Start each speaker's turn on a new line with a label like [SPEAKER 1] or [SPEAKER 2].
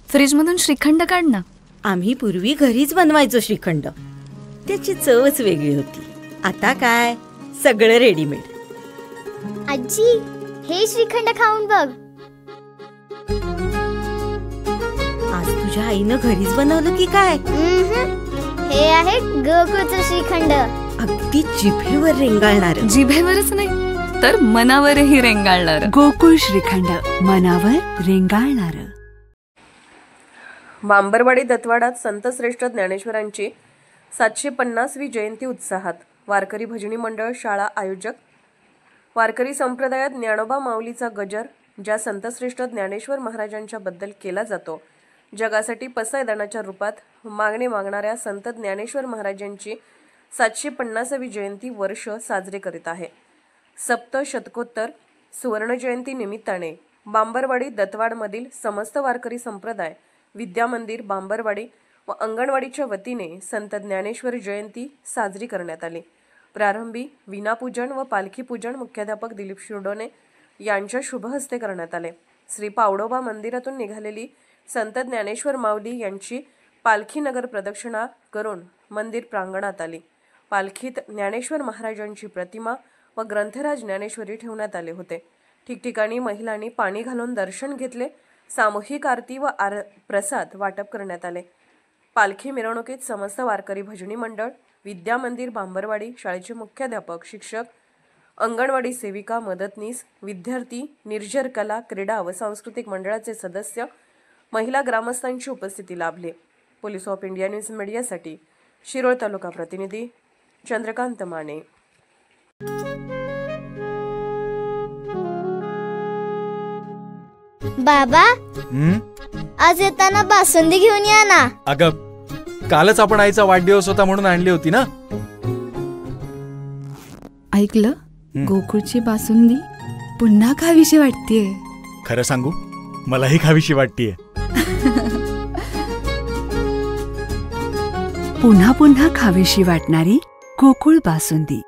[SPEAKER 1] फ्रीजमधून श्रीखंड काढ ना.
[SPEAKER 2] आम्ही पूर्वी घरीच बनवायचो श्रीखंड. त्याची चवच वेगळी होती. आता काय सगळं रेडीमेड.
[SPEAKER 3] आजी, हे श्रीखंड खाऊन बघ.
[SPEAKER 2] आज तुझ्या आईनं घरीच बनवलं की काय?
[SPEAKER 3] हे आहे गोकुळचं श्रीखंड.
[SPEAKER 2] अगदी जिभेवर रेंगाळणार.
[SPEAKER 1] जिभेवरच नाही तर मनावरही रेंगाळणार.
[SPEAKER 4] गोकुळ श्रीखंड, मनावर रेंगाळणार.
[SPEAKER 5] बांबरवाडी दत्तवाडात संतश्रेष्ठ ज्ञानेश्वरांची 750वी जयंती उत्साहात. वारकरी भजनी मंडळ शाळा आयोजक. वारकरी संप्रदायात ज्ञानोबा माऊलीचा गजर ज्या संतश्रेष्ठ ज्ञानेश्वर महाराजांच्या बद्दल केला जातो, जगासाठी पसायदानाच्या रूपात मागणी मागणाऱ्या संत ज्ञानेश्वर महाराजांची 750वी जयंती वर्ष साजरे करीत आहे. सप्त शतकोत्तर सुवर्णजयंती निमित्ताने बांबरवाडी दत्तवाडमधील समस्त वारकरी संप्रदाय, विद्यामंदिर बांबरवाडी व अंगणवाडीच्या वतीने संत ज्ञानेश्वर जयंती साजरी करण्यात आली. प्रारंभी विनापूजन व पालखी पूजन मुख्याध्यापक दिलीप शिरडोणे यांच्या शुभहस्ते करण्यात आले. श्री पावडोबा मंदिरातून निघालेली संत ज्ञानेश्वर माऊली यांची पालखी नगर प्रदक्षिणा करून मंदिर प्रांगणात आली. पालखीत ज्ञानेश्वर महाराजांची प्रतिमा व ग्रंथराज ज्ञानेश्वरी ठेवण्यात आले होते. ठिकठिकाणी महिलांनी पाणी घालून दर्शन घेतले. सामूहिक आरती व प्रसाद वाटप करण्यात आले. पालखी मिरवणुकीत समस्त वारकरी भजनी मंडळ, विद्यामंदिर बांबरवाडी शाळेचे मुख्याध्यापक, शिक्षक, अंगणवाडी सेविका, मदतनीस, विद्यार्थी, निर्जर कला, क्रीडा व सांस्कृतिक मंडळाचे सदस्य, महिला ग्रामस्थांची उपस्थिती लाभली. पोलीस ऑफ इंडिया न्यूज मीडियासाठी शिरोळ तालुका प्रतिनिधी चंद्रकांत माने.
[SPEAKER 3] बाबा, आज येताना बासुंदी घेऊन या ना.
[SPEAKER 6] अगं, कालच आपण आईचा वाढदिवस होता म्हणून आणली होती ना.
[SPEAKER 4] ऐकलं, गोकुळची बासुंदी पुन्हा खावीशी वाटतेय.
[SPEAKER 6] खरं सांगू, मलाही खावीशी वाटतेय.
[SPEAKER 4] पुन्हा पुन्हा खावीशी वाटणारी गोकुळ बासुंदी.